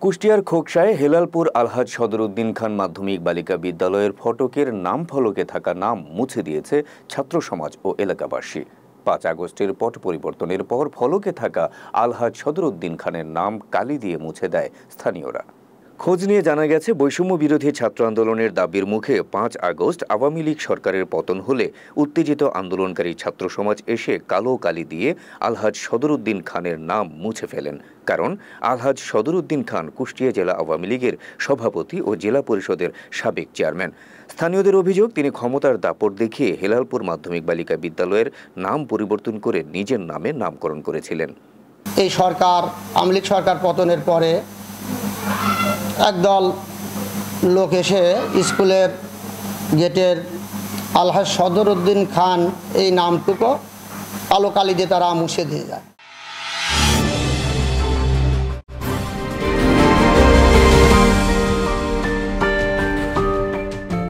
কুষ্টিয়ার খোকসায় হেলালপুর আলহাজ সদরউদ্দিন খান মাধ্যমিক বালিকা বিদ্যালয়ের ফটকের নাম ফলকে থাকা নাম মুছে দিয়েছে ছাত্র সমাজ ও এলাকাবাসী। ৫ আগস্টের পট পরিবর্তনের পর ফলকে থাকা আলহাজ সদরউদ্দিন খানের নাম কালি দিয়ে মুছে দেয় স্থানীয়রা। খোঁজ নিয়ে জানা গেছে, বৈষম্য বিরোধী ছাত্র আন্দোলনের দাবির মুখে ৫ আগস্ট আওয়ামী লীগ সরকারের পতন হলে উত্তেজিত আন্দোলনকারী ছাত্র সমাজ এসে কালো কালি দিয়ে আলহাজ সদরউদ্দিন খানের নাম মুছে ফেলেন। কারণ আলহাজ সদরউদ্দিন খান কুষ্টিয়া জেলা আওয়ামী লীগের সভাপতি ও জেলা পরিষদের সাবেক চেয়ারম্যান। স্থানীয়দের অভিযোগ, তিনি ক্ষমতার দাপট দেখিয়ে হেলালপুর মাধ্যমিক বালিকা বিদ্যালয়ের নাম পরিবর্তন করে নিজের নামে নামকরণ করেছিলেন। এই সরকার, আওয়ামী লীগ সরকার পতনের পরে একদল লোক এসে স্কুলের গেটের আলহাজ সদরউদ্দিন খান এই নামটুকু কালো কালি দিয়ে তারা মুছে দিয়ে যায়।